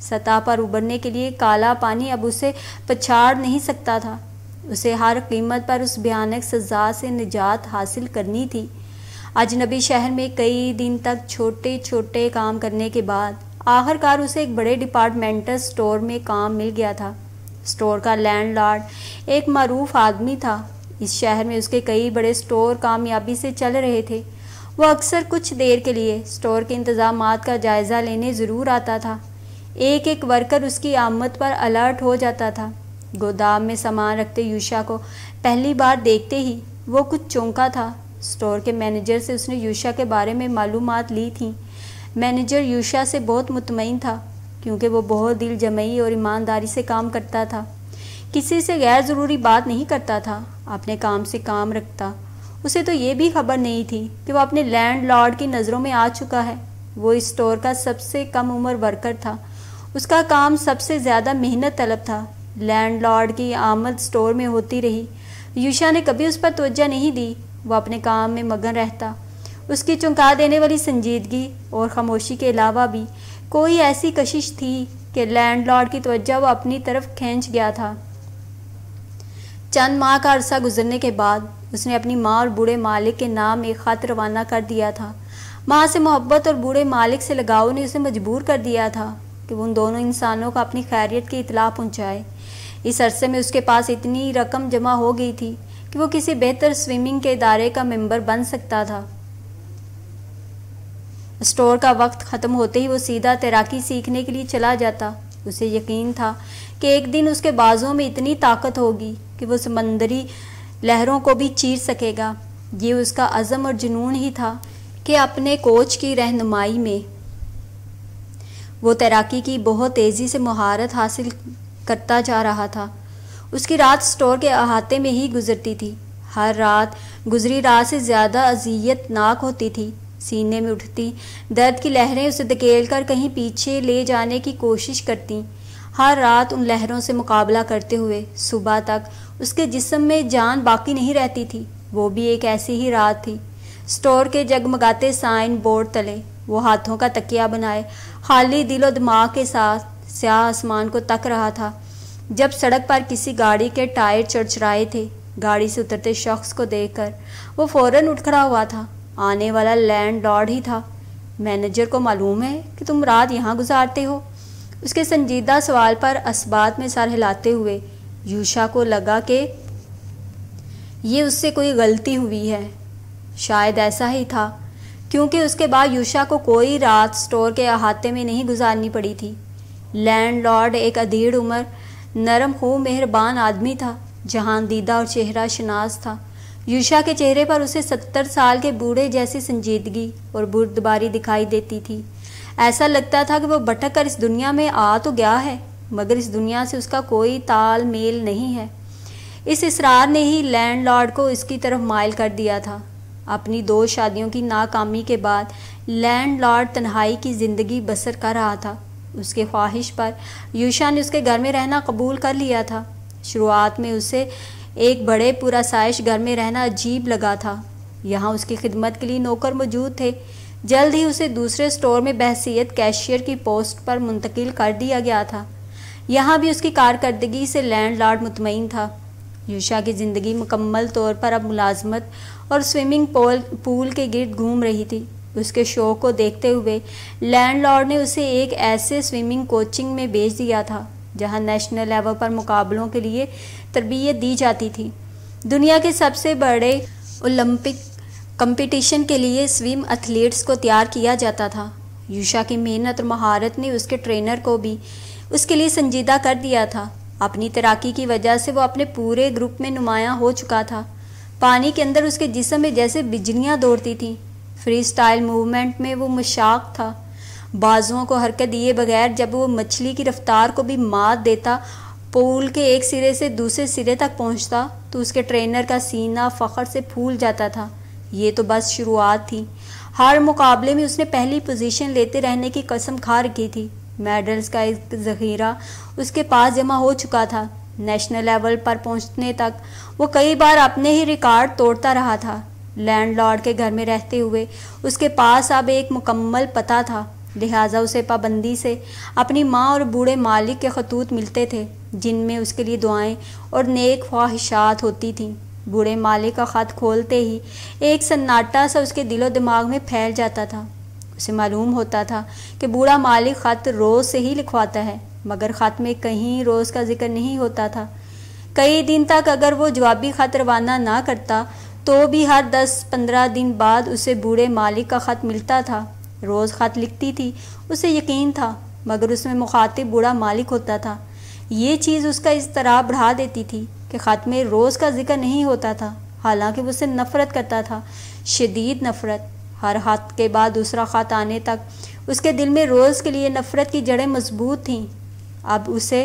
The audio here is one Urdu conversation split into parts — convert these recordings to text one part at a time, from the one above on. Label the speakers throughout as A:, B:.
A: سطح پر ابھرنے کے لیے کالا پانی اب اسے پچھاڑ نہیں سکتا تھا۔ اسے ہر قیمت پر اس بھیانک سزا سے نجات حاصل کرنی تھی۔ اجنبی شہر میں کئی دن تک چھوٹے چھوٹے کام کرنے کے بعد آخر کار اسے ایک بڑے ڈپارٹمنٹل سٹور میں کام مل گیا تھا۔ سٹور کا لینڈ لارڈ ایک معروف آدمی تھا۔ اس شہر میں اس کے کئی بڑے سٹور کامیابی سے چل رہے تھے۔ وہ اکثر کچھ دیر کے لیے سٹور کے انتظامات کا جائزہ لینے ضرور آتا تھا۔ ایک ایک ورکر اس کی آمد پر الرٹ ہو جاتا تھا۔ گودام میں سامان رکھتے یوشا کو پہلی بار دیکھتے ہی وہ کچھ چونکا تھا۔ سٹور کے مینیجر سے اس نے یوشا کے بارے میں معلومات لی تھیں۔ مینیجر یوشا سے بہت مطمئن تھا کیونکہ وہ بہت دل جمعی اور ایمانداری سے کام کرتا تھا۔ کسی سے غیر ضروری بات نہیں کرتا تھا، اپنے کام سے کام رکھتا۔ اسے تو یہ بھی خبر نہیں تھی کہ وہ اپنے لینڈ لارڈ کی نظروں میں آ چکا ہے۔ وہ اس سٹور کا سب سے کم عمر ورکر تھا۔ اس کا کام سب سے زیادہ محنت طلب تھا۔ لینڈ لارڈ کی آمد سٹور میں ہوتی رہی۔ یوشا نے کبھی اس پر توجہ نہیں دی۔ وہ اپنے کام میں مگن رہتا۔ اس کی چونکا دینے والی سنجیدگی اور خاموشی کے علاوہ بھی کوئی ایسی کشش تھی کہ لینڈ لارڈ کی توجہ وہ اپنی طرف کھینچ گیا تھا۔ چند ماہ کا عرصہ گزرنے کے بعد اس نے اپنی ماں اور بوڑھے مالک کے نام ایک خط روانہ کر دیا تھا۔ ماں سے محبت اور بوڑھے مالک سے لگاؤ نے اسے مجبور کر دیا تھا کہ وہ ان دونوں انسانوں کو اپنی خیریت کی اطلاع پہنچائے۔ اس عرصے میں اس کے پاس اتنی رقم جمع ہو گئی تھی کہ وہ کسی بہتر سوئمنگ کے ادارے کا ممبر بن سکتا تھا۔ اسٹور کا وقت ختم ہوتے ہی وہ سیدھا تیراکی سیکھنے کے لیے چلا جاتا۔ اسے یقین تھا کہ ایک دن اس کے بازوں میں اتنی طاقت ہوگی کہ وہ سمندری لہروں کو بھی چیر سکے گا۔ یہ اس کا عزم اور جنون ہی تھا کہ اپنے کوچ کی رہنمائی میں وہ تیراکی کی بہت تیزی سے مہارت حاصل کرتا جا رہا تھا۔ اس کی رات سٹور کے احاطے میں ہی گزرتی تھی۔ ہر رات گزری رات سے زیادہ اذیت ناک ہوتی تھی۔ سینے میں اٹھتی درد کی لہریں اسے دھکیل کر کہیں پیچھے لے جانے کی کوشش کرتیں۔ ہر رات ان لہروں سے مقابلہ کرتے ہوئے صبح تک اس کے جسم میں جان باقی نہیں رہتی تھی۔ وہ بھی ایک ایسی ہی رات تھی۔ سٹور کے جگمگاتے سائن بورڈ تلے وہ ہاتھوں کا تکیہ بنائے خالی دل و دماغ کے ساتھ سیاہ آسمان کو تک رہا تھا جب سڑک پر کسی گاڑی کے ٹائر چرچرائے تھے۔ گاڑی سے اترتے شخص کو دیکھ کر وہ فوراً اٹھ کھڑا ہوا تھا۔ آنے والا لینڈ لارڈ ہی تھا۔ مینیجر کو معلوم ہے کہ تم رات یہاں گزارتے ہو؟ اس کے سنجیدہ سوال پر اثبات میں سر ہلاتے ہوئے یوشا کو لگا کہ یہ اس سے کوئی غلطی ہوئی ہے۔ شاید ایسا ہی تھا کیونکہ اس کے بعد یوشا کو کوئی رات سٹور کے احاطے میں نہیں گزارنی پڑی تھی۔ لینڈ لارڈ ایک ادھیڑ عمر نرم خو مہربان آدمی تھا، جہاں دیدہ اور چہرہ شناس تھا۔ یوشا کے چہرے پر اسے 70 سال کے بوڑھے جیسی سنجیدگی اور بردباری دکھائی دیتی تھی۔ ایسا لگتا تھا کہ وہ بھٹک کر اس دنیا میں آ تو گیا ہے مگر اس دنیا سے اس کا کوئی تال میل نہیں ہے۔ اس اصرار نے ہی لینڈ لارڈ کو اس کی طرف مائل کر دیا تھا۔ اپنی 2 شادیوں کی ناکامی کے بعد لینڈ لارڈ تنہائی کی زندگی بسر کر رہا تھا۔ اس کے خواہش پر یوشا نے اس کے گھر میں رہنا قبول کر لیا تھا۔ شروعات میں اسے ایک بڑے پرآسائش گھر میں رہنا عجیب لگا تھا۔ یہاں اس کی خدمت کے لیے نوکر موجود تھے۔ جلد ہی اسے دوسرے سٹور میں بحیثیت کیشیئر کی پوسٹ پر منتقل کر دیا گیا تھا۔ یہاں بھی اس کی کارکردگی سے لینڈ لارڈ مطمئن تھا۔ یوشا کی زندگی مکمل طور پر اب ملازمت اور سوئمنگ پول کے گرد گھوم رہی تھی۔ اس کے شوق کو دیکھتے ہوئے لینڈ لارڈ نے اسے ایک ایسے سوئمنگ کوچنگ میں بھیج دیا تھا جہاں نیشنل لیول پر مقابلوں کے لیے تربیت دی جاتی تھی۔ دنیا کے سب سے بڑے اولمپک کمپٹیشن کے لیے سوئم ایتھلیٹس کو تیار کیا جاتا تھا۔ یوشا کی محنت اور مہارت نے اس کے ٹرینر کو بھی اس کے لیے سنجیدہ کر دیا تھا۔ اپنی تیراکی کی وجہ سے وہ اپنے پورے گروپ میں نمایاں ہو چکا تھا۔ پانی کے اندر اس کے جسم میں جیسے بجلیاں دوڑتی تھیں۔ فری سٹائل موومنٹ میں وہ مشاق تھا۔ بازوؤں کو حرکت دیے بغیر جب وہ مچھلی کی رفتار کو بھی مات دیتا، پول کے ایک سرے سے دوسرے سرے تک پہنچتا تو اس کے ٹرینر کا سینہ فخر سے پھول جاتا تھا۔ یہ تو بس شروعات تھی۔ ہر مقابلے میں اس نے پہلی پوزیشن لیتے رہنے کی قسم کھا رکھی تھی۔ میڈلز کا ایک ذخیرہ اس کے پاس جمع ہو چکا تھا۔ نیشنل لیول پر پہنچنے تک وہ کئی بار اپنے ہی ریکارڈ توڑتا رہا تھا۔ لینڈ لارڈ کے گھر میں رہتے ہوئے اس کے پاس اب ایک مکمل پتہ تھا۔ لہٰذا اسے پابندی سے اپنی ماں اور بوڑھے مالک کے خطوط ملتے تھے جن میں اس کے لیے دعائیں اور نیک خواہشات ہوتی تھیں۔ بوڑھے مالک کا خط کھولتے ہی ایک سناٹا سا اس کے دل و دماغ میں پھیل جاتا تھا۔ اسے معلوم ہوتا تھا کہ بوڑھا مالک خط روز سے ہی لکھواتا ہے، مگر خط میں کہیں روز کا ذکر نہیں ہوتا تھا۔ کئی دن تک اگر وہ جوابی خط روانہ نہ کرتا تو بھی ہر 10-15 دن بعد اسے بوڑھے مالک کا خط ملتا تھا۔ روز خط لکھتی تھی، اسے یقین تھا، مگر اس میں مخاطب بوڑھا مالک ہوتا تھا۔ یہ چیز اس کا اضطراب بڑھا دیتی تھی کہ خط میں روز کا ذکر نہیں ہوتا تھا، حالانکہ وہ اسے نفرت کرتا تھا، شدید نفرت۔ ہر خط کے بعد دوسرا خط آنے تک اس کے دل میں روز کے لیے نفرت کی جڑیں مضبوط تھیں۔ اب اسے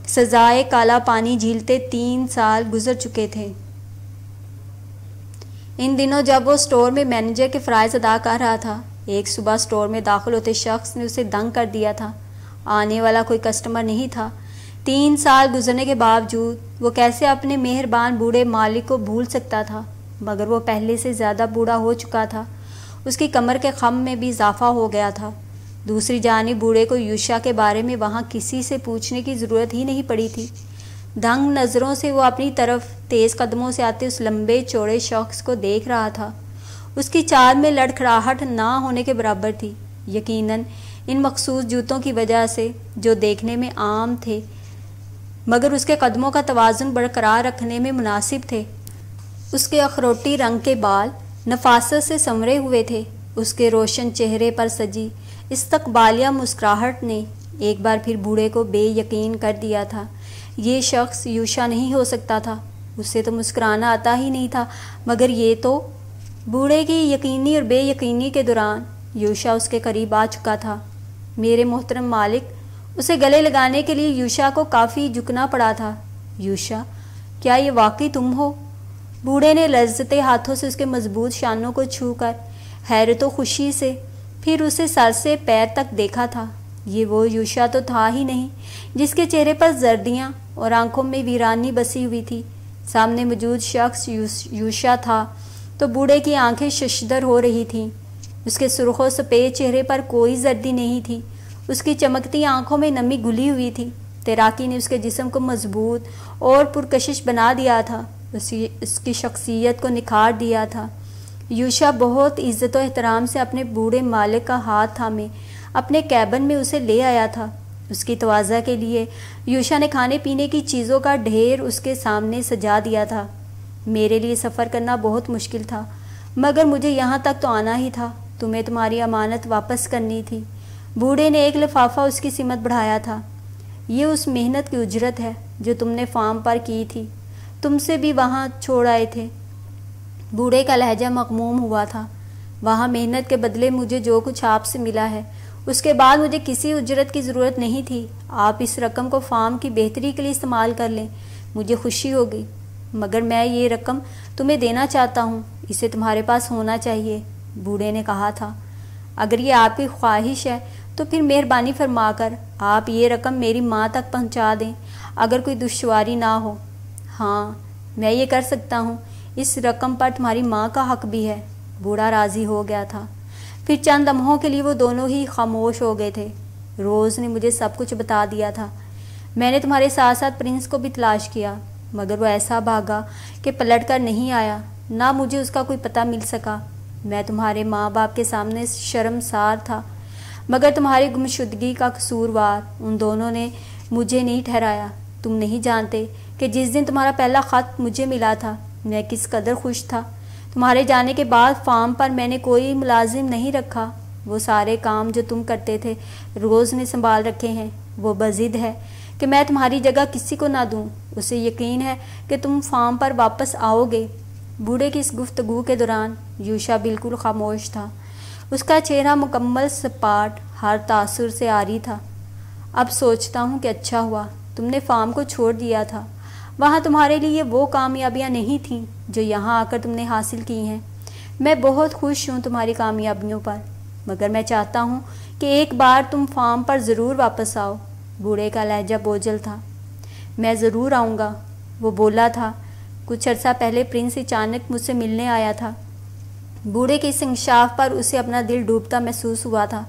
A: سزائے کالا پانی جھیلتے 3 سال گزر چکے تھے۔ ان دنوں جب وہ سٹور میں مینیجر کے فرائض ادا کر رہا تھا، ایک صبح سٹور میں داخل ہوتے شخص نے اسے دنگ کر دیا تھا۔ آنے والا کوئی کسٹمر نہیں تھا۔ 3 سال گزرنے کے باوجود وہ کیسے اپنے مہربان بوڑھے مالک کو بھول سکتا تھا، مگر وہ پہلے سے زیادہ بوڑھا ہو چکا تھا۔ اس کی کمر کے خم میں بھی اضافہ ہو گیا تھا۔ دوسری جانب بوڑھے کو یوشا کے بارے میں وہاں کسی سے پوچھنے کی ضرورت ہی نہیں پڑی تھی۔ دنگ نظروں سے وہ اپنی طرف تیز قدموں سے آتے اس لمبے چوڑے شخص کو دیکھ رہا تھا۔ اس کی چال میں لڑکھڑاہٹ نہ ہونے کے برابر تھی، یقیناً ان مخصوص جوتوں کی وجہ سے جو دیکھنے میں عام تھے مگر اس کے قدموں کا توازن برقرار رکھنے میں مناسب تھے۔ اس کے اخروٹی رنگ کے بال نفاست سے سنورے ہوئے تھے۔ اس کے روشن چہرے پر سجی استقبالیہ مسکراہٹ نے ایک بار پھر بوڑھے کو بے یقین کر دیا تھا۔ یہ شخص یوشا نہیں ہو سکتا تھا، اسے تو مسکرانا آتا ہی نہیں تھا، مگر یہ تو… بوڑھے کی یقینی اور بے یقینی کے دوران یوشا اس کے قریب آ چکا تھا۔ میرے محترم مالک، اسے گلے لگانے کے لیے یوشا کو کافی جھکنا پڑا تھا۔ یوشا، کیا یہ واقعی تم ہو؟ بوڑھے نے لرزتے ہاتھوں سے اس کے مضبوط شانوں کو چھو کر حیرت و خوشی سے پھر اسے سر سے پیر تک دیکھا تھا۔ یہ وہ یوشا تو تھا ہی نہیں جس کے چہرے پر زردیاں اور آنکھوں میں ویرانی بسی ہوئی تھی۔ سامنے موجود شخص یوشا تھا تو بوڑھے کی آنکھیں ششدر ہو رہی تھیں۔ اس کے سرخ و سفید چہرے پر کوئی زردی نہیں تھی، اس کی چمکتی آنکھوں میں نمی گھلی ہوئی تھی۔ تیراکی نے اس کے جسم کو مضبوط اور پرکشش بنا دیا تھا، اس کی شخصیت کو نکھار دیا تھا۔ یوشا بہت عزت و احترام سے اپنے بوڑھے مالک کا ہاتھ تھامے اپنے کیبن میں اسے لے آیا تھا۔ اس کی تواضع کے لیے یوشا نے کھانے پینے کی چیزوں کا ڈھیر اس کے سامنے سجا دیا تھا۔ میرے لیے سفر کرنا بہت مشکل تھا، مگر مجھے یہاں تک تو آنا ہی تھا، تمہیں تمہاری امانت واپس کرنی تھی۔ بوڑھے نے ایک لفافہ اس کی سمت بڑھایا تھا۔ یہ اس محنت کی اجرت ہے جو تم نے فارم پر کی تھی، تم سے بھی وہاں چھوڑ آئے تھے۔ بوڑھے کا لہجہ مغموم ہوا تھا۔ وہاں محنت کے بدلے مجھے جو کچھ آپ سے ملا ہے، اس کے بعد مجھے کسی اجرت کی ضرورت نہیں تھی۔ آپ اس رقم کو فارم کی بہتری کے لیے استعمال کر لیں، مجھے خوشی ہوگی، مگر میں یہ رقم تمہیں دینا چاہتا ہوں، اسے تمہارے پاس ہونا چاہیے، بوڑھے نے کہا تھا۔ اگر یہ آپ کی خواہش ہے تو پھر مہربانی فرما کر آپ یہ رقم میری ماں تک پہنچا دیں، اگر کوئی دشواری نہ ہو۔ ہاں، میں یہ کر سکتا ہوں، اس رقم پر تمہاری ماں کا حق بھی ہے۔ بوڑھا راضی ہو گیا تھا۔ پھر چند لمحوں کے لیے وہ دونوں ہی خاموش ہو گئے تھے۔ روز نے مجھے سب کچھ بتا دیا تھا۔ میں نے تمہارے ساتھ ساتھ پرنس کو بھی تلاش کیا، مگر وہ ایسا بھاگا کہ پلٹ کر نہیں آیا، نہ مجھے اس کا کوئی پتہ مل سکا۔ میں تمہارے ماں باپ کے سامنے شرمسار تھا، مگر تمہاری گمشدگی کا قصوروار ان دونوں نے مجھے نہیں ٹھہرایا۔ تم نہیں جانتے کہ جس دن تمہارا پہلا خط مجھے ملا تھا میں کس قدر خوش تھا۔ تمہارے جانے کے بعد فارم پر میں نے کوئی ملازم نہیں رکھا، وہ سارے کام جو تم کرتے تھے روز نے سنبھال رکھے ہیں۔ وہ بضد ہے کہ میں تمہاری جگہ کسی کو نہ دوں، اسے یقین ہے کہ تم فارم پر واپس آؤ گے۔ بوڑھے کی اس گفتگو کے دوران یوشا بالکل خاموش تھا۔ اس کا چہرہ مکمل سپاٹ، ہر تاثر سے عاری تھا۔ اب سوچتا ہوں کہ اچھا ہوا تم نے فارم کو چھوڑ دیا تھا، وہاں تمہارے لیے وہ کامیابیاں نہیں تھیں جو یہاں آ کر تم نے حاصل کی ہیں۔ میں بہت خوش ہوں تمہاری کامیابیوں پر، مگر میں چاہتا ہوں کہ ایک بار تم فارم پر ضرور واپس آؤ۔ بوڑھے کا لہجہ بوجھل تھا۔ میں ضرور آؤں گا، وہ بولا تھا۔ کچھ عرصہ پہلے پرنس اچانک مجھ سے ملنے آیا تھا۔ بوڑھے کے اس انکشاف پر اسے اپنا دل ڈوبتا محسوس ہوا تھا۔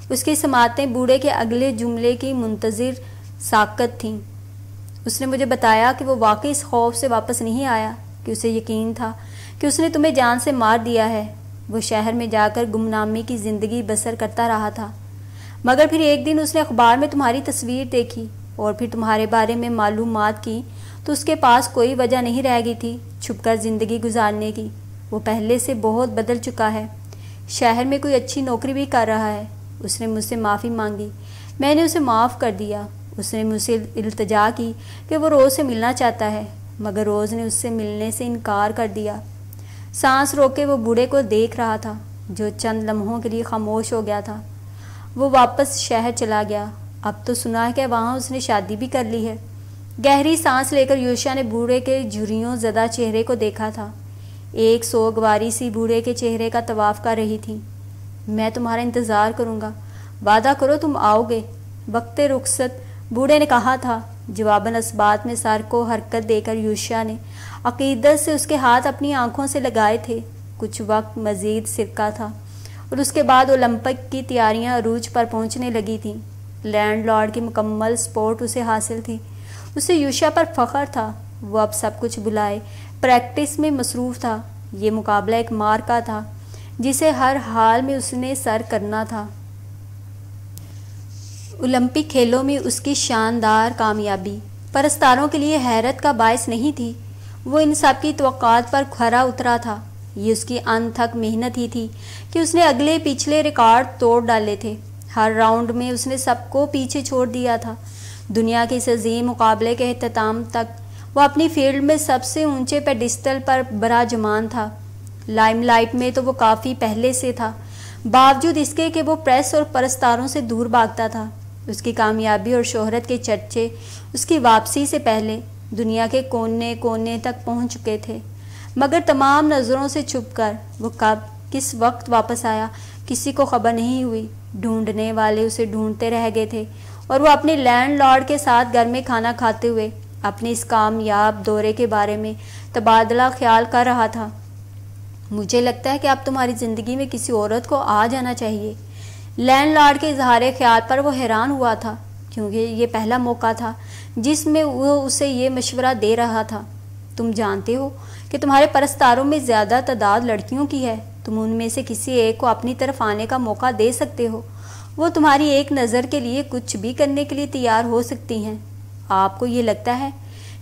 A: اس کی سماعتیں بوڑھے کے اگلے جملے کی منتظر ساکت تھیں۔ اس نے مجھے بتایا کہ وہ واقعی اس خوف سے واپس نہیں آیا کہ اسے یقین تھا کہ اس نے تمہیں جان سے مار دیا ہے۔ وہ شہر میں جا کر گمنامی کی زندگی بسر کرتا رہا تھا، مگر پھر ایک دن اس نے اخبار میں تمہاری تصویر دیکھی اور پھر تمہارے بارے میں معلومات کی تو اس کے پاس کوئی وجہ نہیں رہ گئی تھی چھپ کر زندگی گزارنے کی۔ وہ پہلے سے بہت بدل چکا ہے، شہر میں کوئی اچھی نوکری بھی کر رہا ہے۔ اس نے مجھ سے معافی مانگی، میں نے اسے معاف کر دیا۔ اس نے مجھ سے التجا کی کہ وہ روز سے ملنا چاہتا ہے، مگر روز نے اس سے ملنے سے انکار کر دیا۔ سانس روک کے وہ بوڑھے کو دیکھ رہا تھا جو چند لمحوں کے لیے خاموش ہو گیا تھا۔ وہ واپس شہر چلا گیا۔ اب تو سنا ہے کہ وہاں اس نے شادی بھی کر لی ہے۔ گہری سانس لے کر یوشا نے بوڑھے کے جھریوں زدہ چہرے کو دیکھا تھا۔ ایک سوگواری سی بوڑھے کے چہرے کا طواف کر رہی تھی۔ میں تمہارا انتظار کروں گا، وعدہ کرو تم آؤ گے۔ وقت رخصت بوڑھے نے کہا تھا۔ جواباً اس بات میں سر کو حرکت دے کر یوشا نے عقیدت سے اس کے ہاتھ اپنی آنکھوں سے لگائے تھے۔ کچھ وقت مزید سرکا تھا اور اس کے بعد اولمپک کی تیاریاں عروج پر پہنچنے لگی تھیں۔ لینڈ لارڈ کی مکمل سپورٹ اسے حاصل تھی۔ اسے یوشا پر فخر تھا۔ وہ اب سب کچھ بلائے پریکٹس میں مصروف تھا۔ یہ مقابلہ ایک مارکا تھا جسے ہر حال میں اس نے سر کرنا تھا۔ اولمپک کھیلوں میں اس کی شاندار کامیابی پرستاروں کے لیے حیرت کا باعث نہیں تھی، وہ ان سب کی توقعات پر کھرا اترا تھا۔ یہ اس کی انتھک محنت ہی تھی کہ اس نے اگلے پچھلے ریکارڈ توڑ ڈالے تھے۔ ہر راؤنڈ میں اس نے سب کو پیچھے چھوڑ دیا تھا۔ دنیا کے اس عظیم مقابلے کے اختتام تک وہ اپنی فیلڈ میں سب سے اونچے پیڈسٹل پر براجمان تھا۔ لائم لائٹ میں تو وہ کافی پہلے سے تھا، باوجود اس کے کہ وہ پریس اور پرستاروں سے دور بھاگتا تھا۔ اس کی کامیابی اور شہرت کے چرچے اس کی واپسی سے پہلے دنیا کے کونے کونے تک پہنچ چکے تھے، مگر تمام نظروں سے چھپ کر وہ کب کس وقت واپس آیا کسی کو خبر نہیں ہوئی۔ ڈھونڈنے والے اسے ڈھونڈتے رہ گئے تھے اور وہ اپنے لینڈ لارڈ کے ساتھ گھر میں کھانا کھاتے ہوئے اپنے اس کامیاب دورے کے بارے میں تبادلہ خیال کر رہا تھا۔ مجھے لگتا ہے کہ اب تمہاری زندگی میں کسی عورت کو آ جانا چاہیے۔ لینڈ لارڈ کے اظہار خیال پر وہ حیران ہوا تھا، کیونکہ یہ پہلا موقع تھا جس میں وہ اسے یہ مشورہ دے رہا تھا۔ تم جانتے ہو کہ تمہارے پرستاروں میں زیادہ تعداد لڑکیوں کی ہے، تم ان میں سے کسی ایک کو اپنی طرف آنے کا موقع دے سکتے ہو، وہ تمہاری ایک نظر کے لیے کچھ بھی کرنے کے لیے تیار ہو سکتی ہیں۔ آپ کو یہ لگتا ہے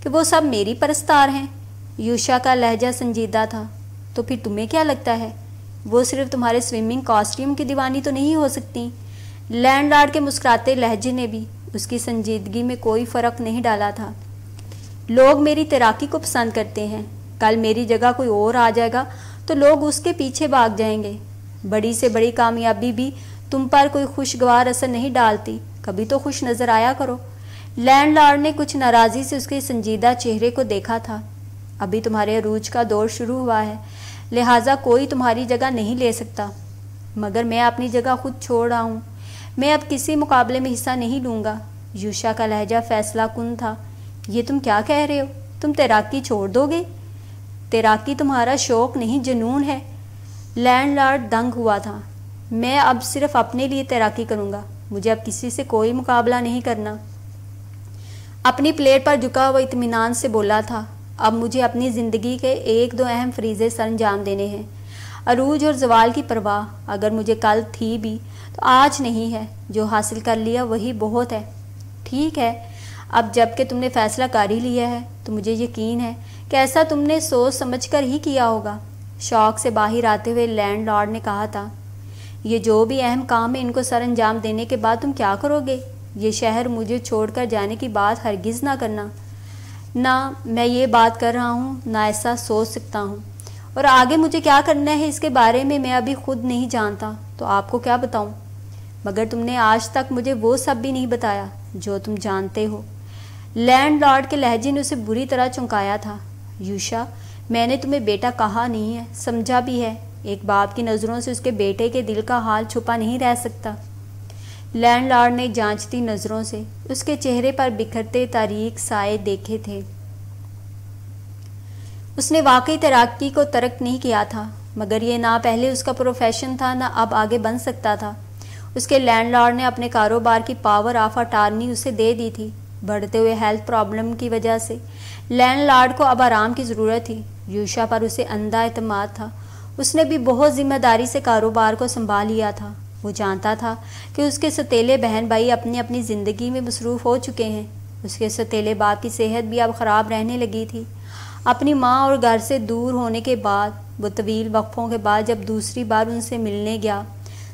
A: کہ وہ سب میری پرستار ہیں؟ یوشا کا لہجہ سنجیدہ تھا۔ تو پھر تمہیں کیا لگتا ہے وہ صرف تمہارے سوئمنگ کاسٹیوم کی دیوانی تو نہیں ہو سکتی؟ لینڈ لارڈ کے مسکراتے لہجے نے بھی اس کی سنجیدگی میں کوئی فرق نہیں ڈالا تھا۔ لوگ میری تیراکی کو پسند کرتے ہیں، کل میری جگہ کوئی اور آ جائے گا تو لوگ اس کے پیچھے بھاگ جائیں گے۔ بڑی سے بڑی کامیابی بھی تم پر کوئی خوشگوار اثر نہیں ڈالتی، کبھی تو خوش نظر آیا کرو۔ لینڈ لارڈ نے کچھ ناراضی سے اس کے سنجیدہ چہرے کو دیکھا تھا۔ ابھی تمہارے عروج کا دور شروع ہوا ہے، لہٰذا کوئی تمہاری جگہ نہیں لے سکتا، مگر میں اپنی جگہ خود چھوڑ رہا ہوں، میں اب کسی مقابلے میں حصہ نہیں لوں گا۔ یوشا کا لہجہ فیصلہ کن تھا۔ یہ تم کیا کہہ رہے ہو؟ تم تیراکی چھوڑ دو گے؟ تیراکی تمہارا شوق نہیں جنون ہے۔ لینڈ لارڈ دنگ ہوا تھا۔ میں اب صرف اپنے لیے تیراکی کروں گا، مجھے اب کسی سے کوئی مقابلہ نہیں کرنا۔ اپنی پلیٹ پر جھکا ہوا اطمینان سے بولا تھا۔ اب مجھے اپنی زندگی کے ایک دو اہم فریضے سر انجام دینے ہیں۔ عروج اور زوال کی پرواہ اگر مجھے کل تھی بھی تو آج نہیں ہے، جو حاصل کر لیا وہی بہت ہے۔ ٹھیک ہے، اب جب کہ تم نے فیصلہ کر ہی لیا ہے تو مجھے یقین ہے کہ ایسا تم نے سوچ سمجھ کر ہی کیا ہوگا۔ شوق سے باہر آتے ہوئے لینڈ لارڈ نے کہا تھا، یہ جو بھی اہم کام ہے ان کو سر انجام دینے کے بعد تم کیا کرو گے؟ یہ شہر مجھے چھوڑ کر جانے کی بات ہرگز نہ کرنا۔ نہ میں یہ بات کر رہا ہوں، نہ ایسا سوچ سکتا ہوں، اور آگے مجھے کیا کرنا ہے اس کے بارے میں ابھی خود نہیں جانتا، تو آپ کو کیا بتاؤں؟ مگر تم نے آج تک مجھے وہ سب بھی نہیں بتایا جو تم جانتے ہو۔ لینڈ لارڈ کے لہجے نے اسے بری طرح چونکایا تھا۔ یوشا، میں نے تمہیں بیٹا کہا نہیں ہے، سمجھا بھی ہے۔ ایک باپ کی نظروں سے اس کے بیٹے کے دل کا حال چھپا نہیں رہ سکتا۔ لینڈ لارڈ نے جانچتی نظروں سے اس کے چہرے پر بکھرتے تاریک سائے دیکھے تھے۔ اس نے واقعی تیراکی کو ترک نہیں کیا تھا، مگر یہ نہ پہلے اس کا پروفیشن تھا نہ اب آگے بن سکتا تھا۔ اس کے لینڈ لارڈ نے اپنے کاروبار کی پاور آف اٹارنی اسے دے دی تھی۔ بڑھتے ہوئے ہیلتھ پرابلم کی وجہ سے لینڈ لارڈ کو اب آرام کی ضرورت تھی۔ یوشا پر اسے اندھا اعتماد تھا۔ اس نے بھی بہت ذمہ داری سے کاروبار کو سنبھال لیا تھا۔ وہ جانتا تھا کہ اس کے سوتیلے بہن بھائی اپنی اپنی زندگی میں مصروف ہو چکے ہیں۔ اس کے سوتیلے باپ کی صحت بھی اب خراب رہنے لگی تھی۔ اپنی ماں اور گھر سے دور ہونے کے بعد وہ طویل وقفوں کے بعد جب دوسری بار ان سے ملنے گیا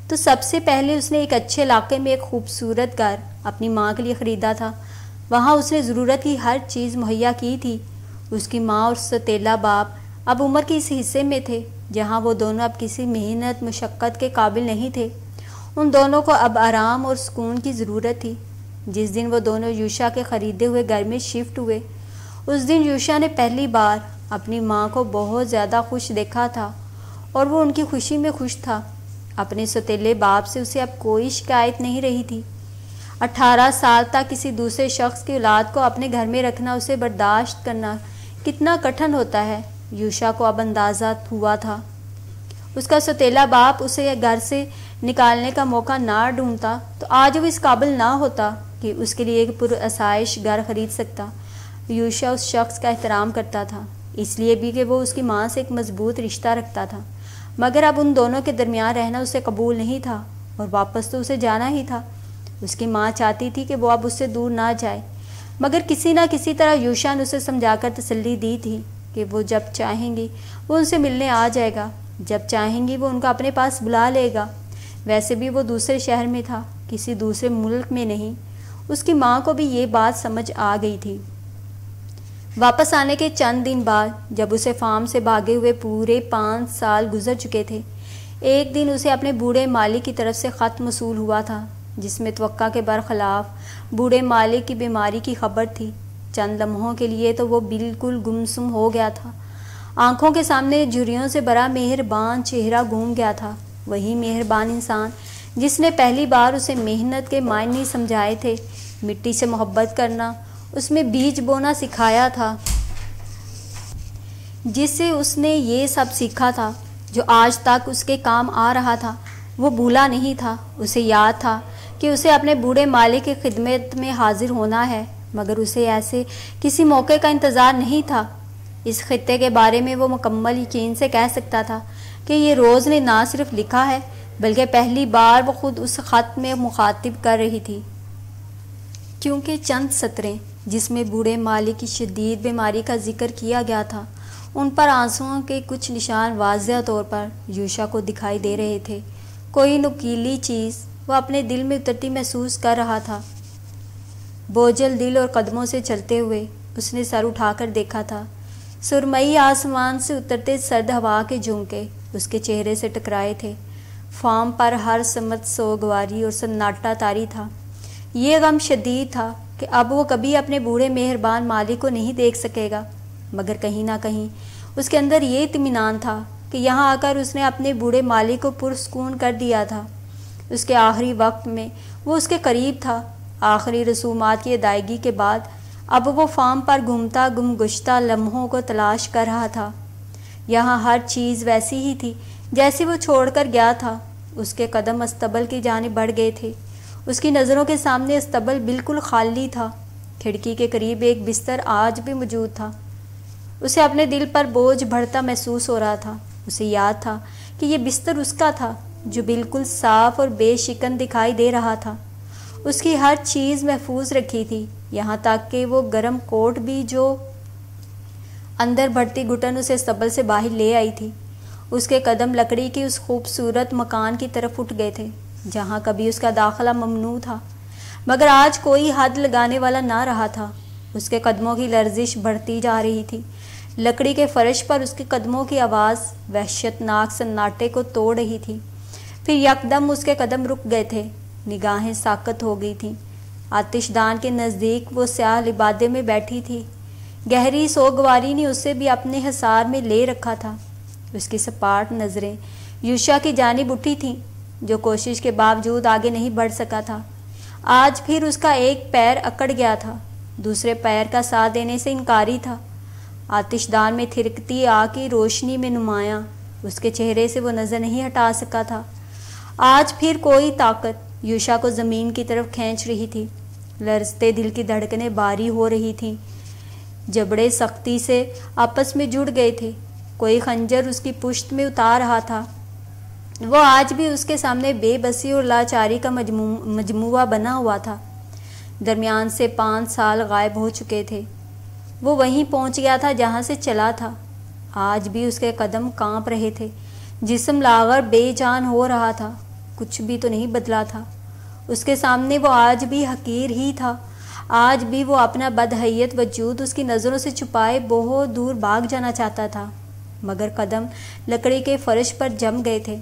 A: تو سب سے پہلے اس نے ایک اچھے علاقے میں ایک خوبصورت گھر اپنی ماں کے لیے خریدا تھا۔ وہاں اس نے ضرورت کی ہر چیز مہیا کی تھی۔ اس کی ماں اور سوتیلا باپ اب عمر کے اس حصے میں تھے جہاں وہ دونوں اب کسی محنت مشقت کے قابل نہیں تھے۔ ان دونوں کو اب آرام اور سکون کی ضرورت تھی۔ جس دن وہ دونوں یوشا کے خریدے ہوئے گھر میں شفٹ ہوئے اس دن یوشا نے پہلی بار اپنی ماں کو بہت زیادہ خوش دیکھا تھا اور وہ ان کی خوشی میں خوش تھا۔ اپنے سوتیلے باپ سے اسے اب کوئی شکایت نہیں رہی تھی۔ 18 سال تک کسی دوسرے شخص کی اولاد کو اپنے گھر میں رکھنا، اسے برداشت کرنا کتنا کٹھن ہوتا ہے، یوشا کو اب اندازہ ہوا تھا۔ اس کا سوتیلا باپ اسے گھر سے نکالنے کا موقع نہ ڈھونڈتا تو آج وہ اس قابل نہ ہوتا کہ اس کے لیے ایک پرآسائش گھر خرید سکتا۔ یوشا اس شخص کا احترام کرتا تھا، اس لیے بھی کہ وہ اس کی ماں سے ایک مضبوط رشتہ رکھتا تھا، مگر اب ان دونوں کے درمیان رہنا اسے قبول نہیں تھا اور واپس تو اسے جانا ہی تھا۔ اس کی ماں چاہتی تھی کہ وہ اب اس سے دور نہ جائے، مگر کسی نہ کسی طرح یوشا نے اسے سمجھا کر تسلی دی تھی کہ وہ جب چاہیں گی وہ ان سے ملنے آ جائے گا، جب چاہیں گی وہ ان کو اپنے پاس بلا لے گا۔ ویسے بھی وہ دوسرے شہر میں تھا، کسی دوسرے ملک میں نہیں۔ اس کی ماں کو بھی یہ بات سمجھ آ گئی تھی۔ واپس آنے کے چند دن بعد جب اسے فارم سے بھاگے ہوئے پورے 5 سال گزر چکے تھے، ایک دن اسے اپنے بوڑھے مالک کی طرف سے خط موصول ہوا تھا جس میں توقع کے برخلاف بوڑھے مالک کی بیماری کی خبر تھی۔ چند لمحوں کے لیے تو وہ بالکل گمسم ہو گیا تھا۔ آنکھوں کے سامنے جھریوں سے بڑا مہربان چہرہ گھوم گیا تھا، وہی مہربان انسان جس نے پہلی بار اسے محنت کے معنی سمجھائے تھے، مٹی سے محبت کرنا، اس میں بیج بونا سکھایا تھا، جس سے اس نے یہ سب سیکھا تھا جو آج تک اس کے کام آ رہا تھا۔ وہ بھولا نہیں تھا، اسے یاد تھا کہ اسے اپنے بوڑھے مالک کی خدمت میں حاضر ہونا ہے، مگر اسے ایسے کسی موقع کا انتظار نہیں تھا۔ اس خطے کے بارے میں وہ مکمل یقین سے کہہ سکتا تھا کہ یہ روز نے نہ صرف لکھا ہے بلکہ پہلی بار وہ خود اس خط میں مخاطب کر رہی تھی، کیونکہ چند سطریں جس میں بوڑھے مالک کی شدید بیماری کا ذکر کیا گیا تھا ان پر آنسوؤں کے کچھ نشان واضح طور پر یوشا کو دکھائی دے رہے تھے۔ کوئی نکیلی چیز وہ اپنے دل میں اترتی محسوس کر رہا تھا۔ بوجھل دل اور قدموں سے چلتے ہوئے اس نے سر اٹھا کر دیکھا تھا۔ سرمئی آسمان سے اترتے سرد ہوا کے جھونکے اس کے چہرے سے ٹکرائے تھے۔ فارم پر ہر سمت سوگواری اور سناٹا طاری تھا۔ یہ غم شدید تھا کہ اب وہ کبھی اپنے بوڑھے مہربان مالک کو نہیں دیکھ سکے گا، مگر کہیں نہ کہیں اس کے اندر یہ اطمینان تھا کہ یہاں آ کر اس نے اپنے بوڑھے مالک کو پرسکون کر دیا تھا۔ اس کے آخری وقت میں وہ اس کے قریب تھا۔ آخری رسومات کی ادائیگی کے بعد اب وہ فارم پر گھومتا گمگشتہ لمحوں کو تلاش کر رہا تھا۔ یہاں ہر چیز ویسی ہی تھی جیسی وہ چھوڑ کر گیا تھا۔ اس کے قدم استبل کی جانب بڑھ گئے تھے۔ اس کی نظروں کے سامنے استبل بالکل خالی تھا۔ کھڑکی کے قریب ایک بستر آج بھی موجود تھا۔ اسے اپنے دل پر بوجھ بڑھتا محسوس ہو رہا تھا۔ اسے یاد تھا کہ یہ بستر اس کا تھا جو بالکل صاف اور بے شکن دکھائی دے رہا تھا۔ اس کی ہر چیز محفوظ رکھی تھی، یہاں تک کہ وہ گرم کوٹ بھی جو اندر بڑھتی گھٹن اسے استبل سے باہر لے آئی تھی۔ اس کے قدم لکڑی کی اس خوبصورت مکان کی طرف اٹھ گئے تھے جہاں کبھی اس کا داخلہ ممنوع تھا، مگر آج کوئی حد لگانے والا نہ رہا تھا۔ اس کے قدموں کی لرزش بڑھتی جا رہی تھی۔ لکڑی کے فرش پر اس کے قدموں کی آواز وحشتناک سناٹے کو توڑ رہی تھی۔ پھر یکدم اس کے قدم رک گئے تھے، نگاہیں ساکت ہو گئی تھیں۔ آتش دان کے نزدیک وہ سیاہ لبادے میں بیٹھی تھی۔ گہری سوگواری نے اسے بھی اپنے حصار میں لے رکھا تھا۔ اس کی سپاٹ نظریں یوشا کی جانب اٹھی تھیں جو کوشش کے باوجود آگے نہیں بڑھ سکا تھا۔ آج پھر اس کا ایک پیر اکڑ گیا تھا، دوسرے پیر کا ساتھ دینے سے انکاری تھا۔ آتش دان میں تھرکتی آگ کی روشنی میں نمایاں اس کے چہرے سے وہ نظر نہیں ہٹا سکا تھا۔ آج پھر کوئی طاقت یوشا کو زمین کی طرف کھینچ رہی تھی۔ لرزتے دل کی دھڑکنیں باری ہو رہی تھیں، جبڑے سختی سے آپس میں جڑ گئے تھے، کوئی خنجر اس کی پشت میں اتار رہا تھا۔ وہ آج بھی اس کے سامنے بے بسی اور لاچاری کا مجموعہ بنا ہوا تھا۔ درمیان سے 5 سال غائب ہو چکے تھے۔ وہ وہیں پہنچ گیا تھا جہاں سے چلا تھا۔ آج بھی اس کے قدم کانپ رہے تھے، جسم لاغر بے جان ہو رہا تھا، کچھ بھی تو نہیں بدلا تھا۔ اس کے سامنے وہ آج بھی حقیر ہی تھا، آج بھی وہ اپنا بدحیت وجود اس کی نظروں سے چھپائے بہت دور بھاگ جانا چاہتا تھا، مگر قدم لکڑی کے فرش پر جم گئے تھے۔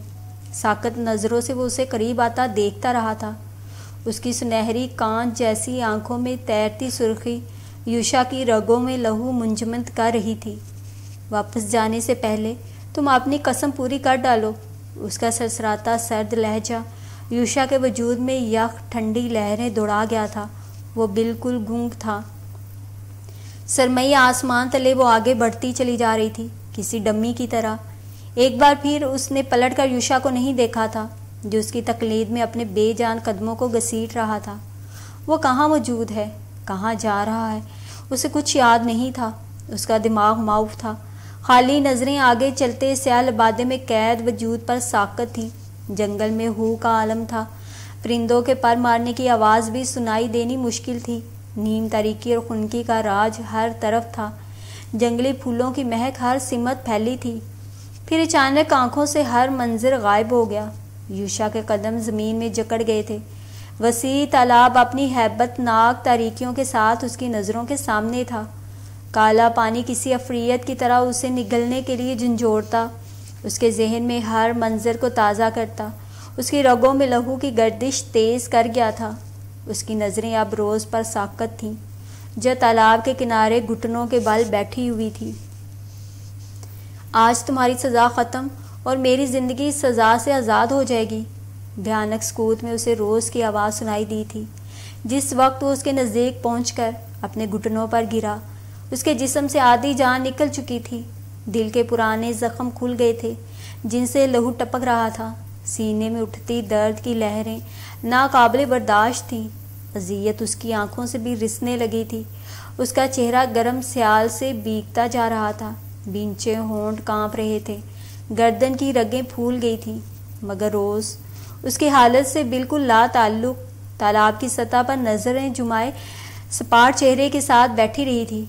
A: ساکت نظروں سے وہ اسے قریب آتا دیکھتا رہا تھا۔ اس کی سنہری کانچ جیسی آنکھوں میں تیرتی سرخی یوشا کی رگوں میں لہو منجمد کر رہی تھی۔ واپس جانے سے پہلے تم اپنی قسم پوری کر ڈالو۔ اس کا سرسراتا سرد لہجہ یوشا کے وجود میں یخ ٹھنڈی لہریں دوڑا گیا تھا۔ وہ بالکل گونگ تھا۔ سرمئی آسمان تلے وہ آگے بڑھتی چلی جا رہی تھی، کسی ڈمی کی طرح۔ ایک بار پھر اس نے پلٹ کر یوشا کو نہیں دیکھا تھا، جو اس کی تقلید میں اپنے بے جان قدموں کو گھسیٹ رہا تھا۔ وہ کہاں موجود ہے، کہاں جا رہا ہے، اسے کچھ یاد نہیں تھا۔ اس کا دماغ معاف تھا، خالی نظریں آگے چلتے سیاہ لبادے میں قید وجود پر ساکت تھیں۔ جنگل میں ہو کا عالم تھا، پرندوں کے پر مارنے کی آواز بھی سنائی دینی مشکل تھی۔ نیم تاریکی اور خنکی کا راج ہر طرف تھا، جنگلی پھولوں کی مہک ہر سمت پھیلی تھی۔ پھر اچانک آنکھوں سے ہر منظر غائب ہو گیا۔ یوشا کے قدم زمین میں جکڑ گئے تھے۔ وسیع تالاب اپنی ہیبت ناک تاریکیوں کے ساتھ اس کی نظروں کے سامنے تھا۔ کالا پانی کسی عفریت کی طرح اسے نگلنے کے لیے جھنجھوڑتا، اس کے ذہن میں ہر منظر کو تازہ کرتا۔ اس کی رگوں میں لہو کی گردش تیز کر گیا تھا۔ اس کی نظریں اب روز پر ساکت تھیں، جو تالاب کے کنارے گھٹنوں کے بل بیٹھی ہوئی تھی۔ آج تمہاری سزا ختم اور میری زندگی سزا سے آزاد ہو جائے گی۔ بھیانک سکوت میں اسے روز کی آواز سنائی دی تھی۔ جس وقت وہ اس کے نزدیک پہنچ کر اپنے گھٹنوں پر گرا، اس کے جسم سے آدھی جان نکل چکی تھی۔ دل کے پرانے زخم کھل گئے تھے، جن سے لہو ٹپک رہا تھا۔ سینے میں اٹھتی درد کی لہریں ناقابل برداشت تھیں۔ اذیت اس کی آنکھوں سے بھی رسنے لگی تھی۔ اس کا چہرہ گرم سیال سے بھیگتا جا رہا تھا، بینچے ہونٹ کانپ رہے تھے، گردن کی رگیں پھول گئی تھیں، مگر روز اس کی حالت سے بالکل لا تعلق تالاب کی سطح پر نظریں جمائے سپاٹ چہرے کے ساتھ بیٹھی رہی تھی۔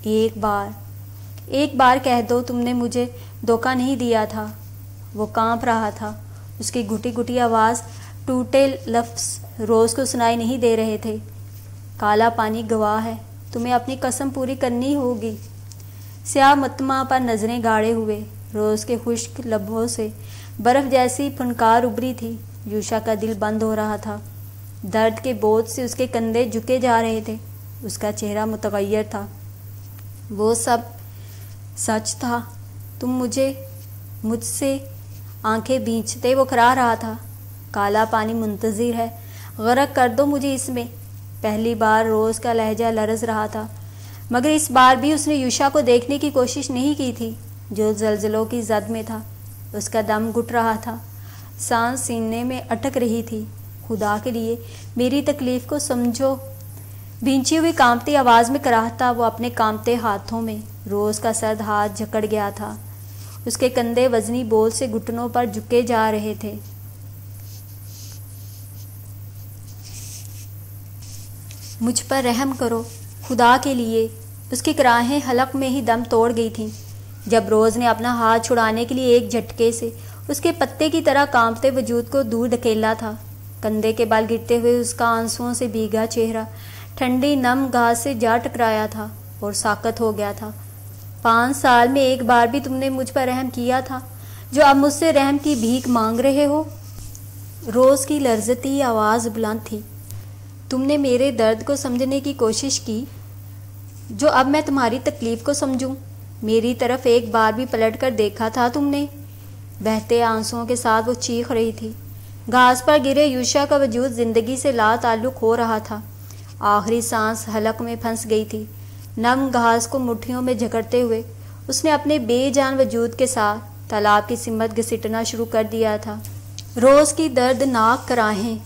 A: ایک بار کہہ دو تم نے مجھے دھوکہ نہیں دیا تھا۔ وہ کانپ رہا تھا، اس کی گھٹی گھٹی آواز، ٹوٹے لفظ روز کو سنائی نہیں دے رہے تھے۔ کالا پانی گواہ ہے، تمہیں اپنی قسم پوری کرنی ہوگی۔ سیاہ متما پر نظریں گاڑے ہوئے، روز کے خشک لبوں سے برف جیسی پھنکار ابری تھی۔ یوشا کا دل بند ہو رہا تھا، درد کے بوجھ سے اس کے کندھے جھکے جا رہے تھے۔ اس کا چہرہ متغیر تھا۔ وہ سب سچ تھا، تم مجھ سے آنکھیں بھینچتے وہ کرا رہا تھا۔ کالا پانی منتظر ہے، غرق کر دو مجھے اس میں۔ پہلی بار روز کا لہجہ لرز رہا تھا، مگر اس بار بھی اس نے یوشا کو دیکھنے کی کوشش نہیں کی تھی، جو زلزلوں کی زد میں تھا۔ اس کا دم گھٹ رہا تھا، سانس سینے میں اٹک رہی تھی۔ خدا کے لیے میری تکلیف کو سمجھو، بھینچی ہوئی کانپتی آواز میں کراہتا وہ اپنے کانپتے ہاتھوں میں۔ روز کا سرد ہاتھ جکڑ گیا تھا، اس کے کندھے وزنی بول سے گھٹنوں پر جھکے جا رہے تھے۔ مجھ پر رحم کرو خدا کے لیے۔ اس کی کراہیں حلق میں ہی دم توڑ گئی تھیں، جب روز نے اپنا ہاتھ چھڑانے کے لیے ایک جھٹکے سے اس کے پتے کی طرح کانپتے وجود کو دور دھکیلا تھا۔ کندھے کے بال گرتے ہوئے اس کا آنسوؤں سے بھیگا چہرہ ٹھنڈی نم گھاس سے جا ٹکرایا تھا اور ساکت ہو گیا تھا۔ 5 سال میں ایک بار بھی تم نے مجھ پر رحم کیا تھا، جو اب مجھ سے رحم کی بھیک مانگ رہے ہو؟ روز کی لرزتی آواز بلند تھی۔ تم نے میرے درد کو سمجھنے کی کوشش کی، جو اب میں تمہاری تکلیف کو سمجھوں؟ میری طرف ایک بار بھی پلٹ کر دیکھا تھا تم نے؟ بہتے آنسوؤں کے ساتھ وہ چیخ رہی تھی۔ گھاس پر گرے یوشا کا وجود زندگی سے لا تعلق ہو رہا تھا۔ آخری سانس حلق میں پھنس گئی تھی۔ نم گھاس کو مٹھیوں میں جکڑتے ہوئے اس نے اپنے بے جان وجود کے ساتھ تالاب کی سمت گھسیٹنا شروع کر دیا تھا۔ روز کی دردناک کراہیں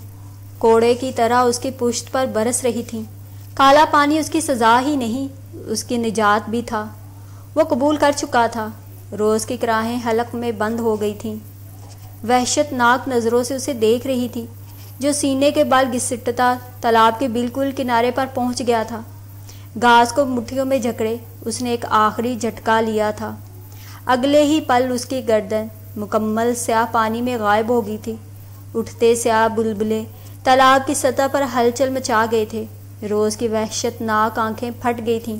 A: کوڑے کی طرح اس کی پشت پر برس رہی تھیں۔ کالا پانی اس کی سزا ہی نہیں، اس کی نجات بھی تھا۔ وہ قبول کر چکا تھا۔ روز کی کراہیں حلق میں بند ہو گئی تھیں، وحشت ناک نظروں سے اسے دیکھ رہی تھی، جو سینے کے بال گھسٹتا تالاب کے بالکل کنارے پر پہنچ گیا تھا۔ گھاس کو مٹھیوں میں جکڑے اس نے ایک آخری جھٹکا لیا تھا۔ اگلے ہی پل اس کی گردن مکمل سیاہ پانی میں غائب ہو گئی تھی۔ اٹھتے سیاہ بلبلے تالاب کی سطح پر ہلچل مچا گئے تھے۔ روز کی وحشت ناک آنکھیں پھٹ گئی تھیں۔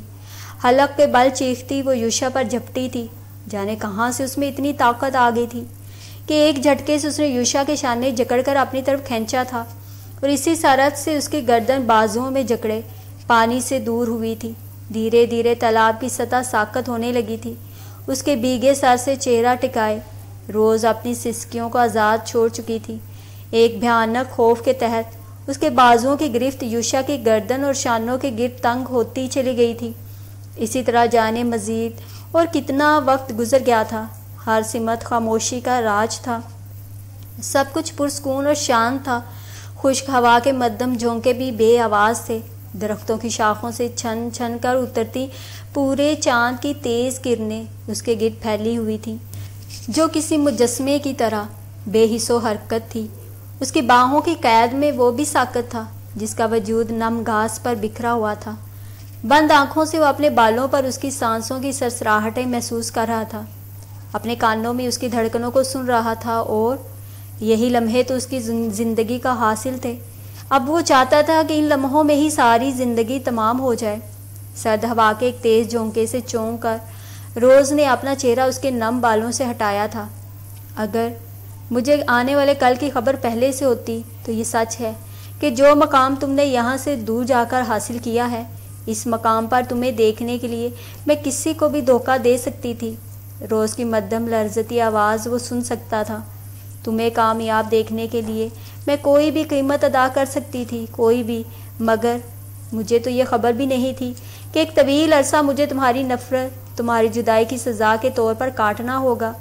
A: حلق کے بل چیختی وہ یوشا پر جھپٹی تھی۔ جانے کہاں سے اس میں اتنی طاقت آ گئی تھی کہ ایک جھٹکے سے اس نے یوشا کے شانے جکڑ کر اپنی طرف کھینچا تھا، اور اسی سرعت سے اس کی گردن بازوؤں میں جکڑے پانی سے دور ہوئی تھی۔ دھیرے دھیرے تالاب کی سطح ساکت ہونے لگی تھی۔ اس کے بھیگے سر سے چہرہ ٹکائے روز اپنی سسکیوں کو آزاد چھوڑ چکی تھی۔ ایک بھیانک خوف کے تحت اس کے بازوؤں کی گرفت یوشا کی گردن اور شانوں کے گرد تنگ ہوتی چلی گئی تھی۔ اسی طرح جانے مزید اور کتنا وقت گزر گیا تھا۔ ہر سمت خاموشی کا راج تھا، سب کچھ پرسکون اور شانت تھا۔ خشک ہوا کے مدھم جھونکے بھی بے آواز تھے۔ درختوں کی شاخوں سے چھن چھن کر اترتی پورے چاند کی تیز کرنیں اس کے گرد پھیلی ہوئی تھیں، جو کسی مجسمے کی طرح بے حس و حرکت تھی۔ اس کی باہوں کی قید میں وہ بھی ساکت تھا جس کا وجود نم گھاس پر بکھرا ہوا تھا۔ بند آنکھوں سے وہ اپنے بالوں پر اس کی سانسوں کی سرسراہٹیں محسوس کر رہا تھا، اپنے کانوں میں اس کی دھڑکنوں کو سن رہا تھا، اور یہی لمحے تو اس کی زندگی کا حاصل تھے۔ اب وہ چاہتا تھا کہ ان لمحوں میں ہی ساری زندگی تمام ہو جائے۔ سرد ہوا کے ایک تیز جھونکے سے چونک کر روز نے اپنا چہرہ اس کے نم بالوں سے ہٹایا تھا۔ اگر مجھے آنے والے کل کی خبر پہلے سے ہوتی تو یہ سچ ہے کہ جو مقام تم نے یہاں سے دور جا کر حاصل کیا ہے، اس مقام پر تمہیں دیکھنے کے لیے میں کسی کو بھی دھوکہ دے سکتی تھی۔ روز کی مدھم لرزتی آواز وہ سن سکتا تھا۔ تمہیں کامیاب دیکھنے کے لیے میں کوئی بھی قیمت ادا کر سکتی تھی، کوئی بھی، مگر مجھے تو یہ خبر بھی نہیں تھی کہ ایک طویل عرصہ مجھے تمہاری نفرت، تمہاری جدائی کی سزا کے طور پر کاٹنا ہوگا۔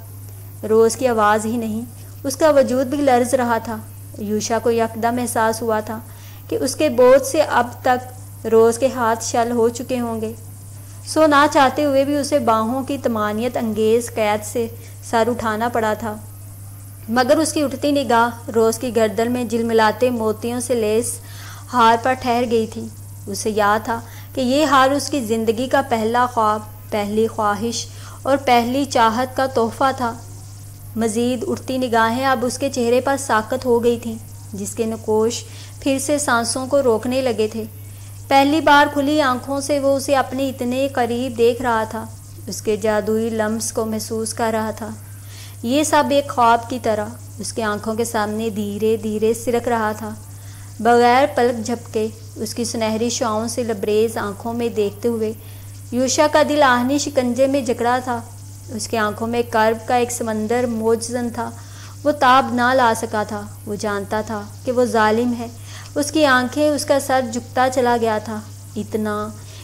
A: روز کی آواز ہی نہیں، اس کا وجود بھی لرز رہا تھا۔ یوشا کو یکدم احساس ہوا تھا کہ اس کے بوجھ سے اب تک روز کے ہاتھ شل ہو چکے ہوں گے۔ سو نہ چاہتے ہوئے بھی اسے باہوں کی طمانینت انگیز قید سے سر اٹھانا پڑا تھا، مگر اس کی اٹھتی نگاہ روز کی گردن میں جلملاتے موتیوں سے لیس ہار پر ٹھہر گئی تھی۔ اسے یاد تھا کہ یہ ہار اس کی زندگی کا پہلا خواب، پہلی خواہش اور پہلی چاہت کا تحفہ تھا۔ مزید اٹھتی نگاہیں اب اس کے چہرے پر ساکت ہو گئی تھیں، جس کے نقوش پھر سے سانسوں کو روکنے لگے تھے۔ پہلی بار کھلی آنکھوں سے وہ اسے اپنے اتنے قریب دیکھ رہا تھا، اس کے جادوئی لمس کو محسوس کر رہا تھا۔ یہ سب ایک خواب کی طرح اس کی آنکھوں کے سامنے دھیرے دھیرے سرک رہا تھا۔ بغیر پلک جھپکے اس کی سنہری شعاؤں سے لبریز آنکھوں میں دیکھتے ہوئے یوشا کا دل آہنی شکنجے میں جکڑا تھا۔ اس کی آنکھوں میں کرب کا ایک سمندر موجزن تھا۔ وہ تاب نہ لا سکا تھا۔ وہ جانتا تھا کہ وہ ظالم ہے۔ اس کی آنکھیں، اس کا سر جھکتا چلا گیا تھا، اتنا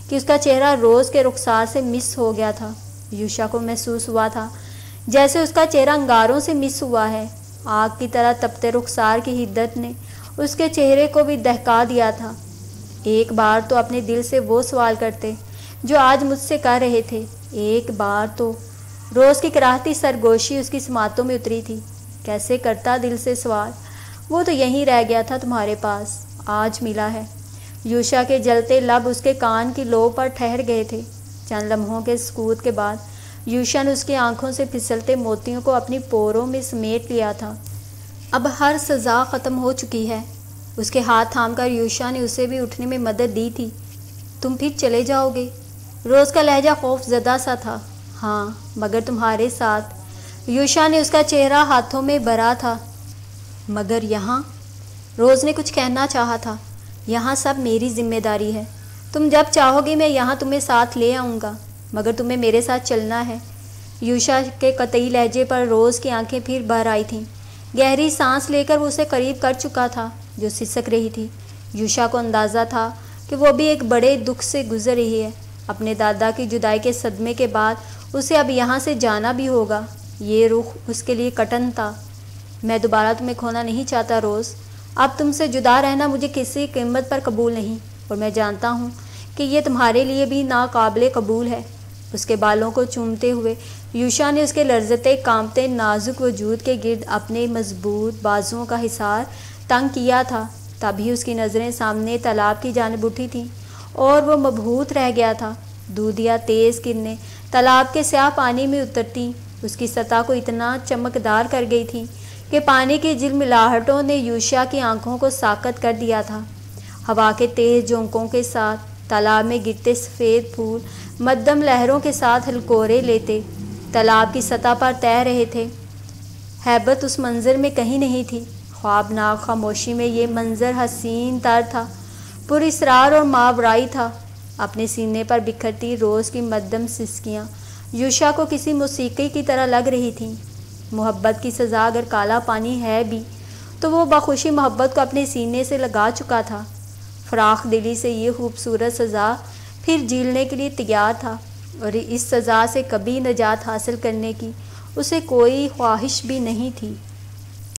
A: کہ اس کا چہرہ روز کے رخسار سے مس ہو گیا تھا۔ یوشا کو محسوس ہوا تھا جیسے اس کا چہرہ انگاروں سے مس ہوا ہے۔ آگ کی طرح تپتے رخسار کی حدت نے اس کے چہرے کو بھی دہکا دیا تھا۔ ایک بار تو اپنے دل سے وہ سوال کرتے جو آج مجھ سے کر رہے تھے، ایک بار تو۔ روز کی کراہتی سرگوشی اس کی سماعتوں میں اتری تھی۔ کیسے کرتا دل سے سوال؟ وہ تو یہیں رہ گیا تھا تمہارے پاس، آج ملا ہے۔ یوشا کے جلتے لب اس کے کان کی لو پر ٹھہر گئے تھے۔ چند لمحوں کے سکوت کے بعد یوشا نے اس کی آنکھوں سے پھسلتے موتیوں کو اپنی پوروں میں سمیٹ لیا تھا۔ اب ہر سزا ختم ہو چکی ہے۔ اس کے ہاتھ تھام کر یوشا نے اسے بھی اٹھنے میں مدد دی تھی۔ تم پھر چلے جاؤ گے؟ روز کا لہجہ خوف زدہ سا تھا۔ ہاں، مگر تمہارے ساتھ۔ یوشا نے اس کا چہرہ ہاتھوں میں بھرا تھا۔ مگر یہاں؟ روز نے کچھ کہنا چاہا تھا۔ یہاں سب میری ذمہ داری ہے۔ تم جب چاہو گے میں یہاں تمہیں ساتھ لے آؤں گا، مگر تمہیں میرے ساتھ چلنا ہے۔ یوشا کے قطعی لہجے پر روز کی آنکھیں پھر بھر آئی تھیں۔ گہری سانس لے کر وہ اسے قریب کر چکا تھا جو سسک رہی تھی۔ یوشا کو اندازہ تھا کہ وہ بھی ایک بڑے دکھ سے گزر رہی ہے۔ اپنے دادا کی جدائی کے صدمے کے بعد اسے اب یہاں سے جانا بھی ہوگا۔ یہ رخ اس کے لیے کٹن تھا۔ میں دوبارہ تمہیں کھونا نہیں چاہتا روز، اب تم سے جدا رہنا مجھے کسی قیمت پر قبول نہیں، اور میں جانتا ہوں کہ یہ تمہارے لیے بھی ناقابل قبول ہے۔ اس کے بالوں کو چومتے ہوئے یوشا نے اس کے لرزتے کانپتے نازک وجود کے گرد اپنے مضبوط بازوؤں کا حصار تنگ کیا تھا۔ تبھی اس کی نظریں سامنے تالاب کی جانب اٹھی تھیں اور وہ مبہوت رہ گیا تھا۔ دودھیا تیز کرنیں تالاب کے سیاہ پانی میں اترتی اس کی سطح کو اتنا چمکدار کر گئی تھی کہ پانی کی جھلملاہٹوں نے یوشا کی آنکھوں کو ساکت کر دیا تھا۔ ہوا کے تیز جھونکوں کے ساتھ تالاب میں گرتے سفید پھول مدھم لہروں کے ساتھ ہلکورے لیتے تالاب کی سطح پر تیر رہے تھے۔ ہیبت اس منظر میں کہیں نہیں تھی۔ خوابناک خاموشی میں یہ منظر حسین تر تھا، پر اسرار اور ماورائی تھا۔ اپنے سینے پر بکھرتی روز کی مدھم سسکیاں یوشا کو کسی موسیقی کی طرح لگ رہی تھیں۔ محبت کی سزا اگر کالا پانی ہے بھی تو وہ بخوشی محبت کو اپنے سینے سے لگا چکا تھا۔ فراخ دلی سے یہ خوبصورت سزا پھر جھیلنے کے لیے تیار تھا، اور اس سزا سے کبھی نجات حاصل کرنے کی اسے کوئی خواہش بھی نہیں تھی۔